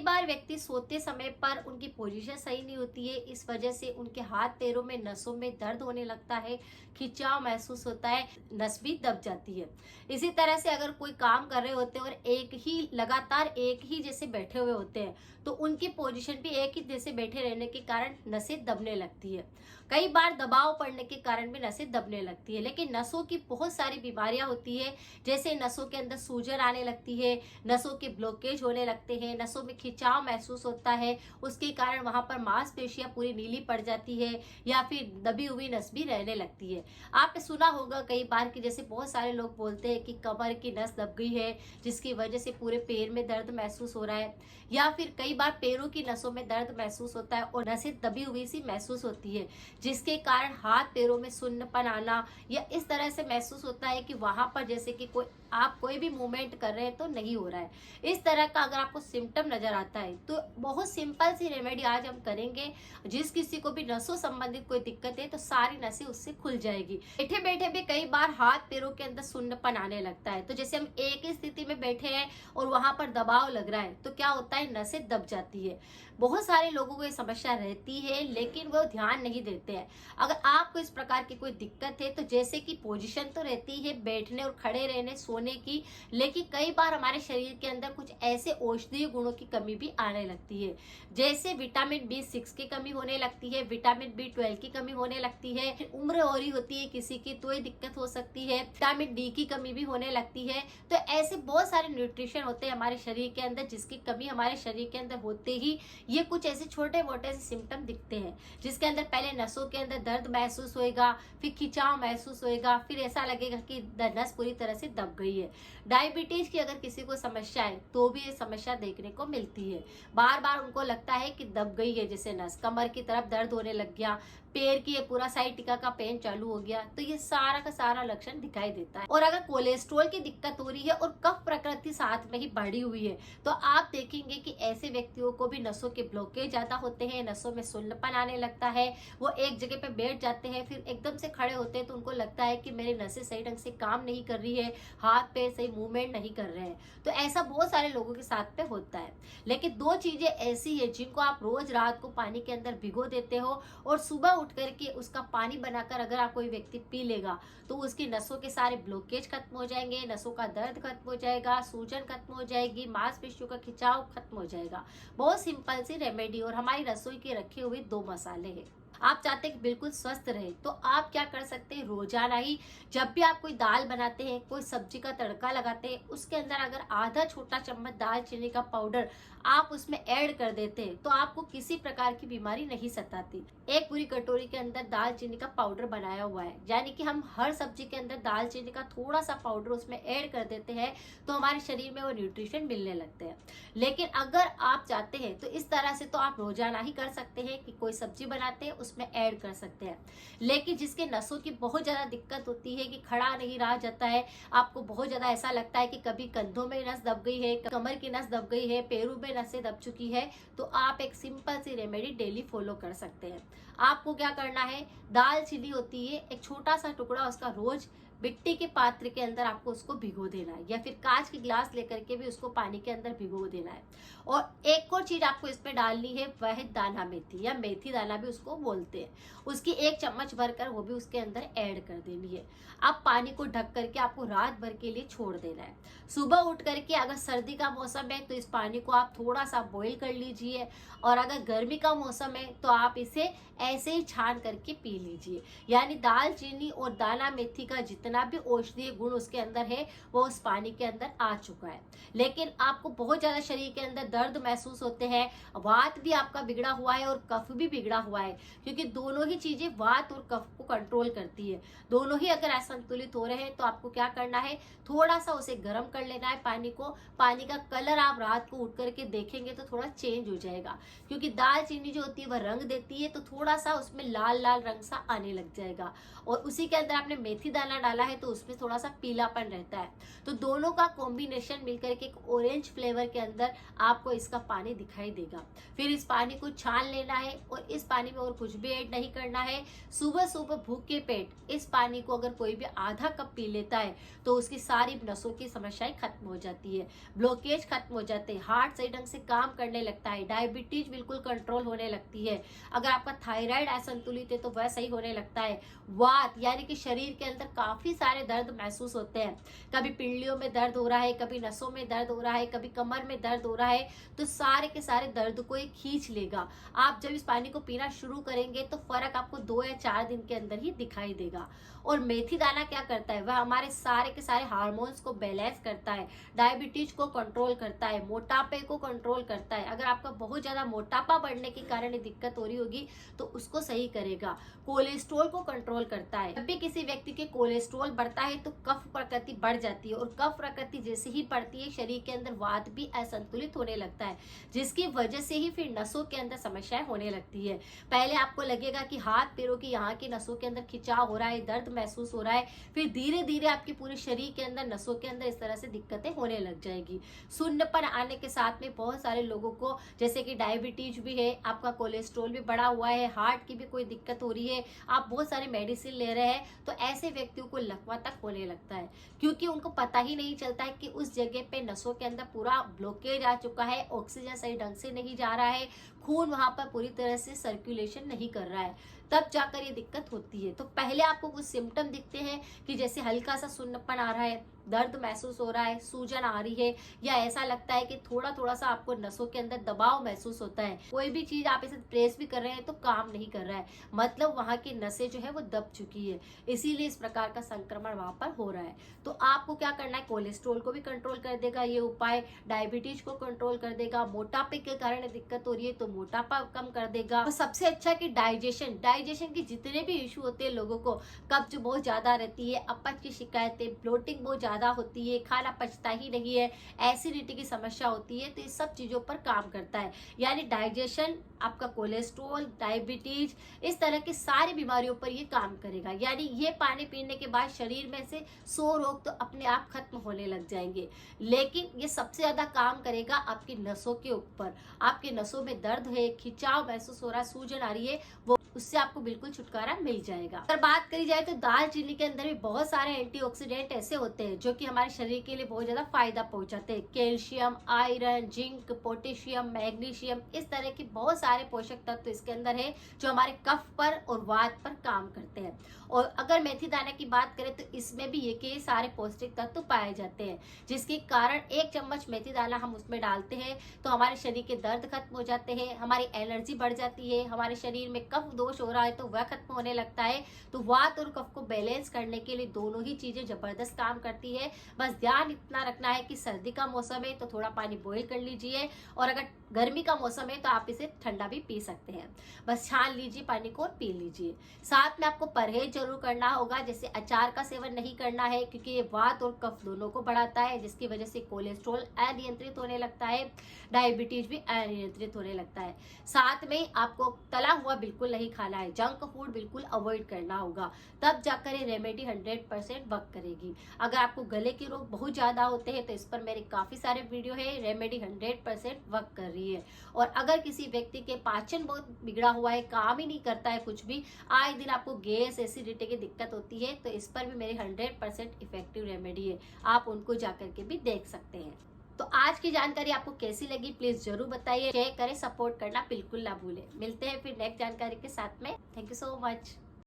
बार व्यक्ति सोते समय पर उनकी पोजीशन सही नहीं होती है, इस वजह से उनके हाथ पैरों में नसों में दर्द होने लगता है, खिंचाव महसूस होता है, नस भी दब जाती है। इसी तरह से अगर कोई काम कर रहे होते हैं और एक ही लगातार एक ही जैसे बैठे हुए होते हैं तो उनकी पोजीशन भी एक ही जैसे बैठे रहने के कारण नसें दबने लगती है। कई बार दबाव पड़ने के कारण भी नसें दबने लगती है। लेकिन नसों की बहुत सारी बीमारियां होती है, जैसे नसों के अंदर सूजन आने लगती है, नसों के ब्लॉकेज होने लगते हैं, नसों में खिंचाव महसूस होता है, उसके कारण वहां पर मांसपेशियां पूरी नीली पड़ जाती है या फिर दबी हुई नस भी रहने लगती है। आपने सुना होगा कई बार कि जैसे बहुत सारे लोग बोलते हैं कि कमर की नस दब गई है जिसकी वजह से पूरे पैर में दर्द महसूस हो रहा है, या फिर कई बार पैरों की नसों में दर्द महसूस होता है और नसें दबी हुई सी महसूस होती है, जिसके कारण हाथ पैरों में सुन्नपन आना या इस तरह से महसूस होता है कि वहां पर जैसे कि आप कोई भी मूवमेंट कर रहे हैं तो नहीं हो रहा है। इस तरह का अगर आपको सिम्टम नजर आता है तो बहुत सिंपल सी रेमेडी आज हम करेंगे। जिस किसी को भी नसों संबंधित कोई दिक्कत है तो सारी नसें उससे खुल जाएगी। बैठे बैठे भी कई बार हाथ पैरों के अंदर सुन्नपन आने लगता है, तो जैसे हम एक ही स्थिति में बैठे हैं और वहां पर दबाव लग रहा है तो क्या होता है, नसें दब जाती है। बहुत सारे लोगों को ये समस्या रहती है लेकिन वो ध्यान नहीं देते हैं। अगर आपको इस प्रकार की कोई दिक्कत है तो जैसे कि पोजीशन तो रहती है बैठने और खड़े रहने सोने की, लेकिन कई बार हमारे शरीर के अंदर कुछ ऐसे औषधीय गुणों की कमी भी आने लगती है, जैसे विटामिन B6 की कमी होने लगती है, विटामिन B12 की कमी होने लगती है, उम्र हो रही होती है किसी की तो ये दिक्कत हो सकती है, विटामिन D की कमी भी होने लगती है। तो ऐसे बहुत सारे न्यूट्रिशन होते हैं हमारे शरीर के अंदर जिसकी कमी हमारे शरीर के अंदर होते ही ये कुछ ऐसे छोटे मोटे से सिम्टम दिखते हैं, जिसके अंदर पहले नसों के अंदर दर्द महसूस होएगा, फिर खिंचाव महसूस होएगा, फिर ऐसा लगेगा कि नस पूरी तरह से दब गई है। डायबिटीज की अगर किसी को समस्या है तो भी ये समस्या देखने को मिलती है। बार बार उनको लगता है कि दब गई है, जैसे नस कमर की तरफ दर्द होने लग गया, पैर की ये पूरा साइटिका का पेन चालू हो गया, तो ये सारा का सारा लक्षण दिखाई देता है। और अगर कोलेस्ट्रॉल की दिक्कत हो रही है और कफ प्रकृति साथ में ही बढ़ी हुई है तो आप देखेंगे कि ऐसे व्यक्तियों को भी नसों के ब्लॉकेज ज्यादा होते हैं, नसों में सुन्नपन आने लगता है, वो एक जगह पे बैठ जाते हैं, फिर एकदम से खड़े होते हैं तो उनको लगता है कि मेरी नसें सही ढंग से काम नहीं कर रही है, हाथ पैर सही मूवमेंट नहीं कर रहे हैं। तो ऐसा बहुत सारे लोगों के साथ में होता है। लेकिन दो चीजें ऐसी है जिनको आप रोज रात को पानी के अंदर भिगो देते हो और सुबह उठ करके उसका पानी बनाकर अगर आप कोई व्यक्ति पी लेगा तो उसकी नसों के सारे ब्लॉकेज खत्म हो जाएंगे, नसों का दर्द खत्म हो जाएगा, सूजन खत्म हो जाएगी, मांसपेशियों का खिंचाव खत्म हो जाएगा। बहुत सिंपल सी रेमेडी और हमारी रसोई के रखे हुए 2 मसाले हैं। आप चाहते हैं कि बिल्कुल स्वस्थ रहे तो आप क्या कर सकते हैं, रोजाना ही जब भी आप कोई दाल बनाते हैं, कोई सब्जी का तड़का लगाते हैं, उसके अंदर अगर आधा छोटा चम्मच दालचीनी का पाउडर आप उसमें ऐड कर देते हैं तो आपको किसी प्रकार की बीमारी नहीं सताती। एक पूरी कटोरी के अंदर दालचीनी का पाउडर बनाया हुआ है, यानी कि हम हर सब्जी के अंदर दालचीनी का थोड़ा सा पाउडर उसमें ऐड कर देते हैं तो हमारे शरीर में वो न्यूट्रिशन मिलने लगते हैं। लेकिन अगर आप चाहते हैं तो इस तरह से तो आप रोजाना ही कर सकते हैं कि कोई सब्जी बनाते हैं उसमें ऐड कर सकते हैं। लेकिन जिसके नसों की बहुत ज्यादा दिक्कत होती है कि खड़ा नहीं रहा जाता है, आपको बहुत ज्यादा ऐसा लगता है कि कभी कंधों में नस दब गई है, कमर की नस दब गई है, पैरों में नसें दब चुकी है, तो आप एक सिंपल सी रेमेडी डेली फॉलो कर सकते हैं। आपको क्या करना है, दालचीनी होती है एक छोटा सा टुकड़ा उसका रोज मिट्टी के पात्र के अंदर आपको उसको भिगो देना है, या फिर कांच की ग्लास लेकर के भी उसको पानी के अंदर भिगो देना है। और एक और चीज आपको इसमें डालनी है, वह है दाना मेथी या मेथी दाना भी उसको बोलते हैं, उसकी 1 चम्मच भरकर वो भी उसके अंदर ऐड कर देनी है। अब पानी को ढक करके आपको रात भर के लिए छोड़ देना है। सुबह उठ करके अगर सर्दी का मौसम है तो इस पानी को आप थोड़ा सा बॉईल कर लीजिए, और अगर गर्मी का मौसम है तो आप इसे ऐसे ही छान करके पी लीजिए। यानी दालचीनी और दाना मेथी का जितना भी औषधीय गुण उसके अंदर है वो उस पानी के अंदर आ चुका है। लेकिन आपको बहुत ज्यादा शरीर के अंदर दर्द महसूस होते हैं, वात भी आपका बिगड़ा हुआ है और कफ भी बिगड़ा हुआ है, क्योंकि दोनों ही चीजें वात और कफ को कंट्रोल करती है। दोनों ही अगर असंतुलित हो रहे हैं तो आपको क्या करना है, थोड़ा सा उसे गर्म कर लेना है पानी को। पानी का कलर आप रात को उठ करके देखेंगे तो थोड़ा चेंज हो जाएगा, क्योंकि दालचीनी जो होती है वह रंग देती है, तो थोड़ा सा उसमें लाल लाल रंग सा आने लग जाएगा। और उसी के अंदर आपने मेथी दाना डाला डाला है तो उसमें थोड़ा सा पीलापन रहता है, तो दोनों का कॉम्बिनेशन मिलकर के एक ऑरेंज फ्लेवर के अंदर आपको इसका पानी दिखाई देगा। फिर इस पानी को छान लेना है और इस पानी में और कुछ भी ऐड नहीं करना है। सुबह सुबह भूखे पेट इस पानी को अगर कोई भी आधा कप पी लेता है तो उसकी सारी नसों की समस्याएं खत्म हो जाती है, ब्लॉकेज खत्म हो जाते हैं, हार्ट सही ढंग से काम करने लगता है, डायबिटीज बिल्कुल कंट्रोल होने लगती है, अगर आपका थायराइड असंतुलित है तो वह सही होने लगता है, वात यानी कि शरीर के अंदर काफी सारे दर्द महसूस होते हैं, कभी पिंडलियों में दर्द हो रहा है, कभी नसों में दर्द हो रहा है, कभी कमर में दर्द हो रहा है, तो सारे के सारे दर्द को ये खींच लेगा। आप जब इस पानी को पीना शुरू करेंगे तो फर्क आपको 2 या 4 दिन के अंदर ही दिखाई देगा। और मेथी दाना क्या करता है, वह हमारे सारे के सारे हार्मोन्स को बैलेंस करता है, डायबिटीज को कंट्रोल करता है, मोटापे को कंट्रोल करता है। अगर आपका बहुत ज्यादा मोटापा बढ़ने के कारण दिक्कत हो रही होगी तो उसको सही करेगा, कोलेस्ट्रॉल को कंट्रोल करता है। जब भी किसी व्यक्ति के कोलेस्ट्रॉल बढ़ता है तो कफ प्रकृति बढ़ जाती है, और कफ प्रकृति जैसे ही बढ़ती है शरीर के अंदर वात भी असंतुलित होने लगता है, जिसकी वजह से ही फिर नसों के अंदर समस्याएं होने लगती है। पहले आपको लगेगा कि हाथ पैरों की यहाँ की नसों के अंदर खिंचाव हो रहा है, दर्द महसूस हो रहा है, फिर धीरे धीरे आपके पूरे शरीर के अंदर नसों के अंदर इस तरह से दिक्कतें होने लग जाएगी। सुन्नपन आने के साथ में बहुत सारे लोगों को, जैसे कि डायबिटीज भी है, आपका कोलेस्ट्रॉल भी बढ़ा हुआ है, हार्ट की भी कोई दिक्कत हो रही है, आप बहुत सारे मेडिसिन ले रहे हैं, तो ऐसे व्यक्तियों को लकवा तक होने लगता है, क्योंकि उनको पता ही नहीं चलता है कि उस जगह पे नसों के अंदर पूरा ब्लॉकेज आ चुका है, ऑक्सीजन सही ढंग से नहीं जा रहा है, खून वहां पर पूरी तरह से सर्कुलेशन नहीं कर रहा है, तब जाकर ये दिक्कत होती है। तो पहले आपको कुछ सिम्टम दिखते हैं कि जैसे हल्का सा सुन्नपन आ रहा है, दर्द महसूस हो रहा है, सूजन आ रही है, या ऐसा लगता है कि थोड़ा थोड़ा सा आपको नसों के अंदर दबाव महसूस होता है, कोई भी चीज आप इसे प्रेस भी कर रहे हैं तो काम नहीं कर रहा है, मतलब वहां की नसें जो है वो दब चुकी है, इसीलिए इस प्रकार का संक्रमण वहां पर हो रहा है। तो आपको क्या करना है, कोलेस्ट्रॉल को भी कंट्रोल कर देगा ये उपाय, डायबिटीज को कंट्रोल कर देगा, मोटापे के कारण दिक्कत हो रही है तो मोटापा कम कर देगा, और सबसे अच्छा कि डाइजेशन के जितने भी इशू होते हैं लोगों को, कब्ज बहुत ज्यादा रहती है, अपच की शिकायतें, ब्लोटिंग बहुत ज्यादा होती है, खाना पचता ही नहीं है, एसिडिटी की समस्या होती है, तो इस सब चीजों पर काम करता है। यानी डाइजेशन, आपका कोलेस्ट्रॉल, डायबिटीज, इस तरह की सारी बीमारियों पर ये काम करेगा। यानी ये पानी पीने के बाद शरीर में से 100 रोग तो अपने आप खत्म होने लग जाएंगे, लेकिन ये सबसे ज्यादा काम करेगा आपकी नसों के ऊपर। आपके नसों में दर्द है, खिंचाव महसूस हो रहा है, सूजन आ रही है, वो उससे आपको बिल्कुल छुटकारा मिल जाएगा। अगर बात करी जाए तो दालचीनी के अंदर भी बहुत सारे एंटीऑक्सीडेंट ऐसे होते हैं जो कि हमारे शरीर के लिए बहुत ज्यादा फायदा पहुंचाते हैं। Calcium, iron, zinc, potassium, magnesium, इस तरह के बहुत सारे पोषक तत्व इसके अंदर है जो हमारे कफ पर और वात पर काम करते हैं। और अगर मेथी दाना की बात करें तो इसमें भी ये सारे पौष्टिक तत्व पाए जाते हैं, जिसके कारण 1 चम्मच मेथी दाना हम उसमें डालते हैं तो हमारे शरीर के दर्द खत्म हो जाते हैं, हमारी एनर्जी बढ़ जाती है, हमारे शरीर में कफ दोष हो रहा है तो वह खत्म होने लगता है। तो वात और कफ को बैलेंस करने के लिए दोनों ही चीजें जबरदस्त काम करती है। बस ध्यान इतना रखना है कि सर्दी का मौसम है तो थोड़ा पानी बॉईल कर लीजिए, और अगर गर्मी का मौसम है तो आप इसे ठंडा भी पी सकते हैं। बस छान लीजिए पानी को और पी लीजिए। साथ में आपको परहेज जरूर करना होगा, जैसे अचार का सेवन नहीं करना है क्योंकि ये वात और कफ दोनों को बढ़ाता है, जिसकी वजह से कोलेस्ट्रॉल अनियंत्रित होने लगता है, डायबिटीज भी अनियंत्रित होने लगता है। साथ में आपको तला हुआ बिल्कुल नहीं खाना है, जंक फूड बिल्कुल अवॉइड करना होगा, तब जाकर ये रेमेडी 100% वर्क करेगी। अगर आपको गले के रोग बहुत ज्यादा होते हैं तो इस पर मेरे काफी सारे वीडियो है, रेमेडी 100% वर्क कर रही है। और अगर किसी व्यक्ति के पाचन बहुत बिगड़ा हुआ है, काम ही नहीं करता है कुछ भी, आए दिन आपको गैस, एसिडिटी की दिक्कत होती है, तो इस पर भी मेरी 100% इफेक्टिव रेमेडी है, आप उनको जाकर के भी देख सकते हैं। तो आज की जानकारी आपको कैसी लगी प्लीज जरूर बताइए, शेयर करें, सपोर्ट करना बिल्कुल ना भूलें। मिलते हैं फिर नेक्स्ट जानकारी के साथ में। Thank you so much.